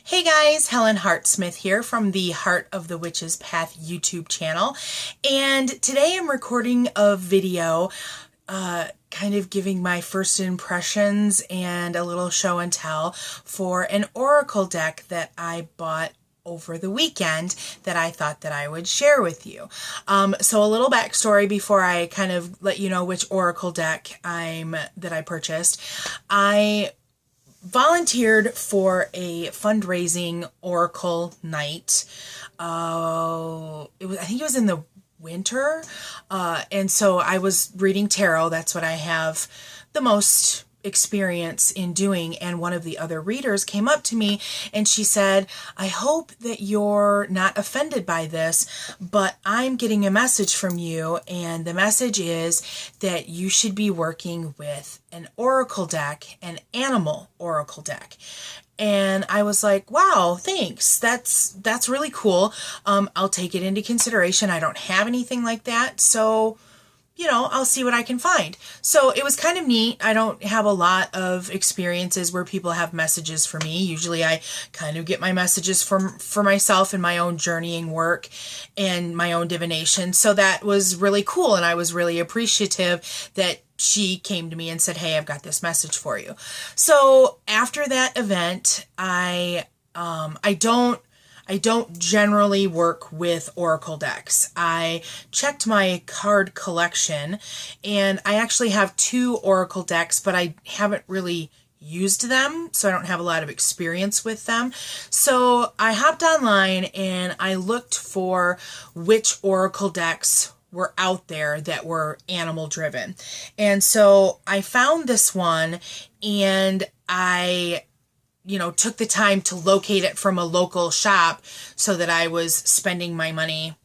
Hey guys, Helen Hartsmith here from the Heart of the Witch's Path YouTube channel, and today I'm recording a video kind of giving my first impressions and a little show and tell for an oracle deck that I bought over the weekend that I thought that I would share with you. So a little backstory before I kind of let you know which oracle deck that I purchased. I volunteered for a fundraising oracle night. I think it was in the winter. And so I was reading tarot. That's what I have the most experience in doing. And one of the other readers came up to me and she said, I hope that you're not offended by this, but I'm getting a message from you. And the message is that you should be working with an oracle deck, an animal oracle deck. And I was like, wow, thanks. That's really cool. I'll take it into consideration. I don't have anything like that. So I'll see what I can find. So it was kind of neat. I don't have a lot of experiences where people have messages for me. Usually I kind of get my messages for myself and my own journeying work and my own divination. So that was really cool. And I was really appreciative that she came to me and said, hey, I've got this message for you. So after that event, I don't generally work with oracle decks. I checked my card collection and I actually have 2 oracle decks, but I haven't really used them, so I don't have a lot of experience with them. So I hopped online and I looked for which oracle decks were out there that were animal driven. And so I found this one and I took the time to locate it from a local shop so that I was spending my money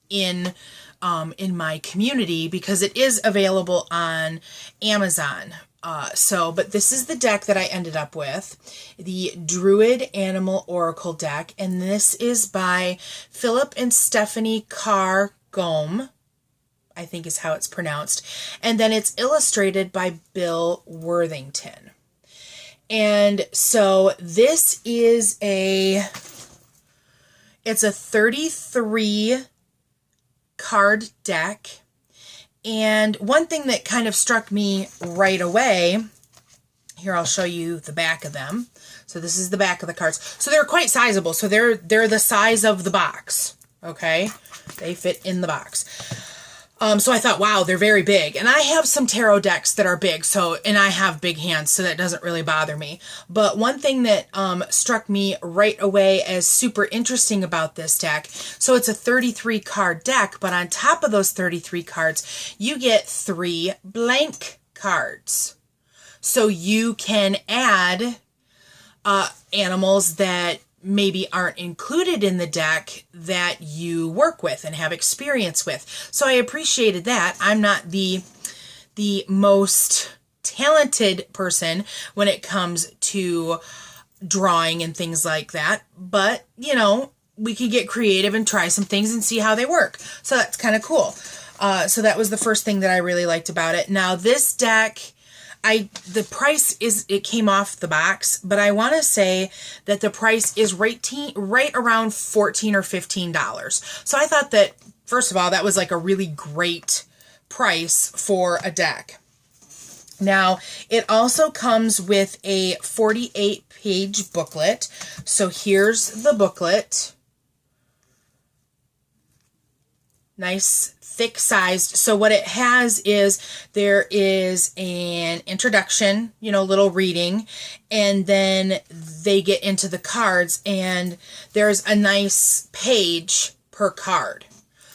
in my community because it is available on Amazon. But this is the deck that I ended up with, the Druid Animal Oracle deck, and this is by Philip and Stephanie Carr-Gome, I think is how it's pronounced, and then it's illustrated by Bill Worthington. And so this is it's a 33 card deck. And one thing that kind of struck me right away, here I'll show you the back of them. So this is the back of the cards. So they're quite sizable. So they're the size of the box. Okay. They fit in the box. So I thought, wow, they're very big. And I have some tarot decks that are big, and I have big hands, so that doesn't really bother me. But one thing that struck me right away as super interesting about this deck, so it's a 33 card deck, but on top of those 33 cards, you get 3 blank cards. So you can add animals that maybe aren't included in the deck that you work with and have experience with. So I appreciated that. I'm not the most talented person when it comes to drawing and things like that, but we can get creative and try some things and see how they work. So that's kind of cool. So that was the first thing that I really liked about it. Now this deck, the price it came off the box, but I want to say that the price is right around $14 or $15. So I thought that, first of all, that was like a really great price for a deck. Now, it also comes with a 48-page booklet. So here's the booklet. Nice thick sized. So what it has is there is an introduction, little reading, and then they get into the cards and there's a nice page per card.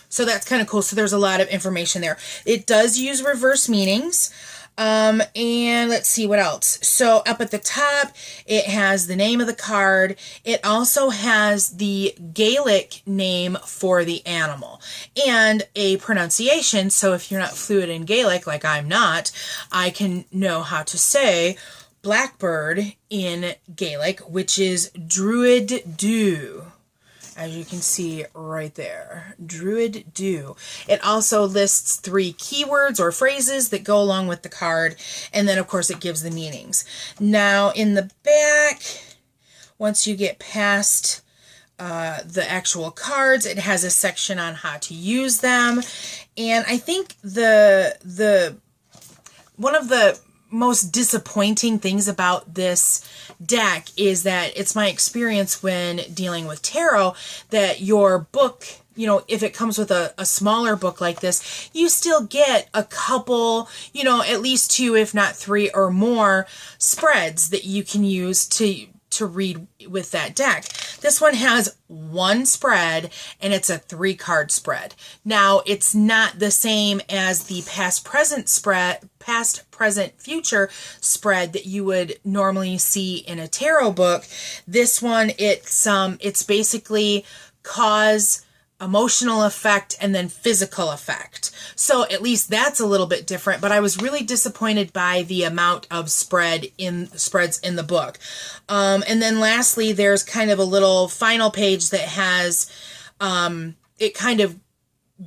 So that's kind of cool. So there's a lot of information there. It does use reverse meanings. And let's see what else. So up at the top, it has the name of the card. It also has the Gaelic name for the animal and a pronunciation. So if you're not fluent in Gaelic, like I'm not, I can know how to say blackbird in Gaelic, which is Druid do. As you can see right there, Druid do. It also lists 3 keywords or phrases that go along with the card, and then of course it gives the meanings. Now in the back, once you get past the actual cards, it has a section on how to use them. And I think the one of the most disappointing things about this deck is that it's my experience when dealing with tarot that your book, you know, if it comes with a smaller book like this, you still get a couple, you know, at least 2, if not 3 or more spreads that you can use to read with that deck. This one has 1 spread and it's a 3-card spread. Now, it's not the same as the past present future spread that you would normally see in a tarot book. This one, it's basically cause, emotional effect, and then physical effect. So at least that's a little bit different, but I was really disappointed by the amount of spreads in the book. And then lastly, there's kind of a little final page that has, it kind of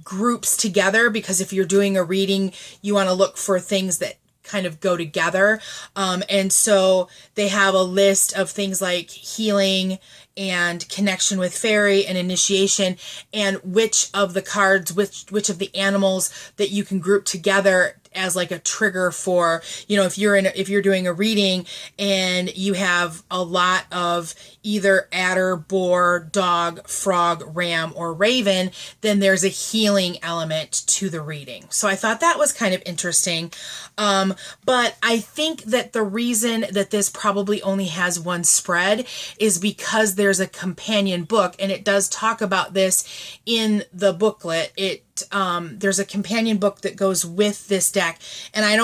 groups together, because if you're doing a reading, you want to look for things that kind of go together. And so they have a list of things like healing and connection with fairy and initiation, and which of the cards, which of the animals that you can group together as like a trigger for, you know, if you're doing a reading and you have a lot of either adder, boar, dog, frog, ram, or raven, then there's a healing element to the reading. So I thought that was kind of interesting. But I think that the reason that this probably only has 1 spread is because there's a companion book, and it does talk about this in the booklet. There's a companion book that goes with this deck, and I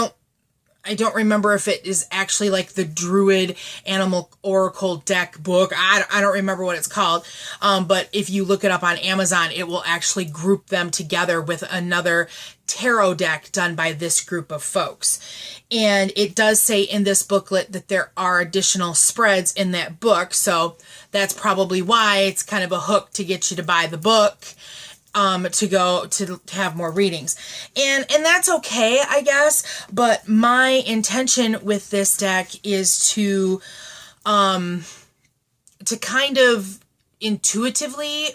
don't remember if it is actually like the Druid Animal Oracle deck book. I don't remember what it's called. But if you look it up on Amazon, it will actually group them together with another tarot deck done by this group of folks. And it does say in this booklet that there are additional spreads in that book. So that's probably why it's kind of a hook to get you to buy the book. To have more readings. And that's okay, I guess, but my intention with this deck is to kind of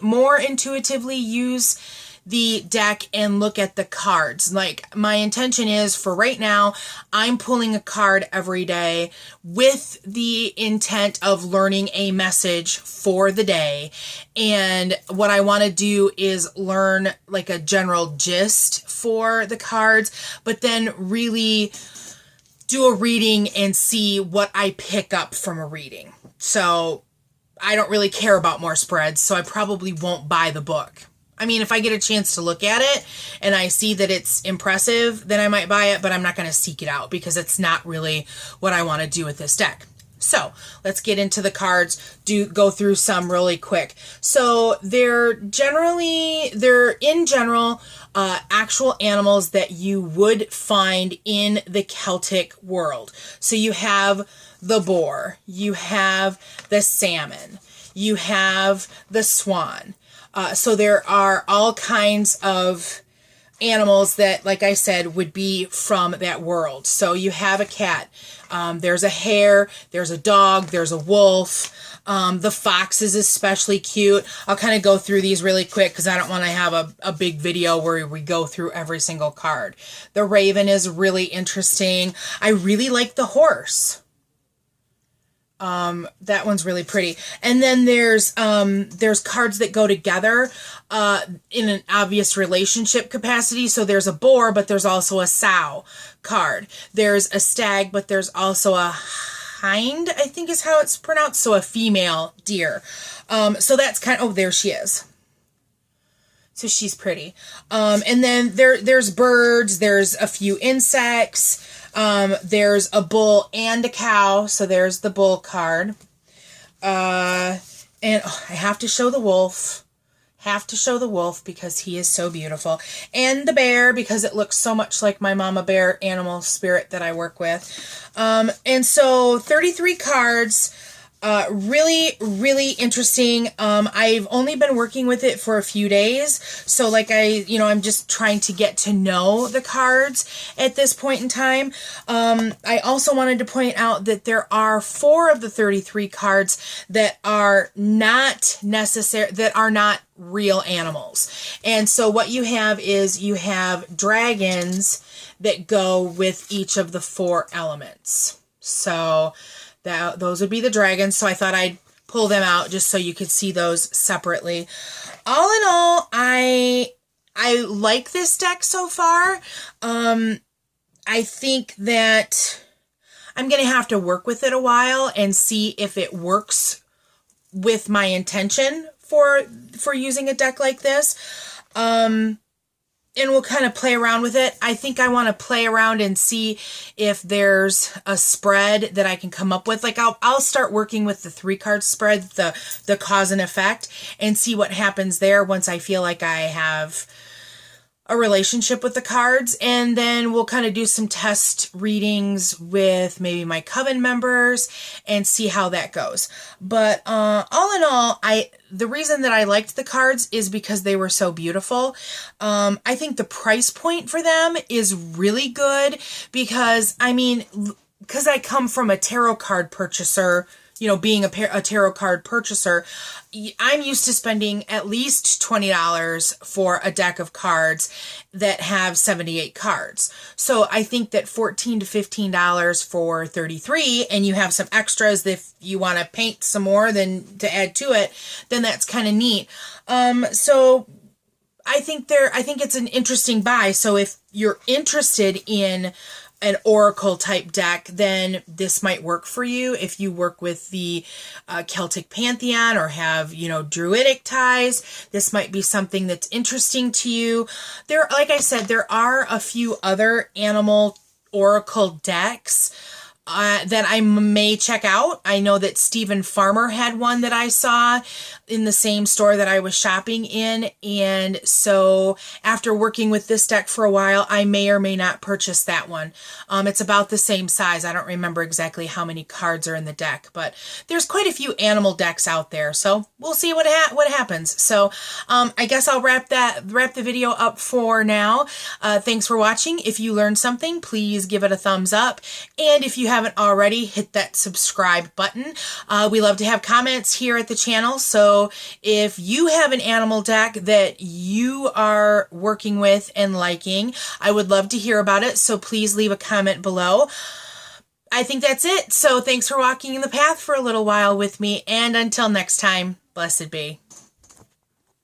more intuitively use the deck and look at the cards. Like, my intention is, for right now, I'm pulling a card every day with the intent of learning a message for the day. And what I want to do is learn like a general gist for the cards, but then really do a reading and see what I pick up from a reading. So I don't really care about more spreads, so I probably won't buy the book. I mean, if I get a chance to look at it and I see that it's impressive, then I might buy it, but I'm not going to seek it out because it's not really what I want to do with this deck. So let's get into the cards, go through some really quick. So they're in general, actual animals that you would find in the Celtic world. So you have the boar, you have the salmon, you have the swan. So there are all kinds of animals that, like I said, would be from that world. So you have a cat, there's a hare, there's a dog, there's a wolf, the fox is especially cute. I'll kind of go through these really quick because I don't want to have a big video where we go through every single card. The raven is really interesting. I really like the horse. That one's really pretty. And then there's cards that go together, in an obvious relationship capacity. So there's a boar, but there's also a sow card. There's a stag, but there's also a hind, I think is how it's pronounced. So a female deer. So that's there she is. So she's pretty. And then there's birds, there's a few insects. There's a bull and a cow, so there's the bull card. And I have to show the wolf. Because he is so beautiful. And the bear, because it looks so much like my mama bear animal spirit that I work with. And so 33 cards. Really, really interesting. I've only been working with it for a few days. So like I'm just trying to get to know the cards at this point in time. I also wanted to point out that there are 4 of the 33 cards that are not real animals. And so what you have is you have dragons that go with each of the 4 elements. So those would be the dragons. So I thought I'd pull them out just so you could see those separately. All in all, I like this deck so far. I think that I'm going to have to work with it a while and see if it works with my intention for using a deck like this. And we'll kind of play around with it. I think I want to play around and see if there's a spread that I can come up with. Like I'll start working with the 3-card spread, the cause and effect, and see what happens there once I feel like I have a relationship with the cards. And then we'll kind of do some test readings with maybe my coven members and see how that goes. But all in all, the reason that I liked the cards is because they were so beautiful. I think the price point for them is really good because I come from a tarot card purchaser. Being a tarot card purchaser, I'm used to spending at least $20 for a deck of cards that have 78 cards. So I think that $14 to $15 for 33, and you have some extras if you want to paint some more than to add to it, then that's kind of neat. So I think it's an interesting buy. So if you're interested in an oracle type deck, then this might work for you. If you work with the Celtic Pantheon or have, Druidic ties, this might be something that's interesting to you. Like I said, there are a few other animal oracle decks that I may check out. I know that Stephen Farmer had one that I saw in the same store that I was shopping in. And so after working with this deck for a while, I may or may not purchase that one. It's about the same size. I don't remember exactly how many cards are in the deck, but there's quite a few animal decks out there. So we'll see what happens. So I guess I'll wrap the video up for now. Thanks for watching. If you learned something, please give it a thumbs up. And if you haven't already, hit that subscribe button. We love to have comments here at the channel. So if you have an animal deck that you are working with and liking, I would love to hear about it. So please leave a comment below. I think that's it. So thanks for walking in the path for a little while with me. And until next time, blessed be.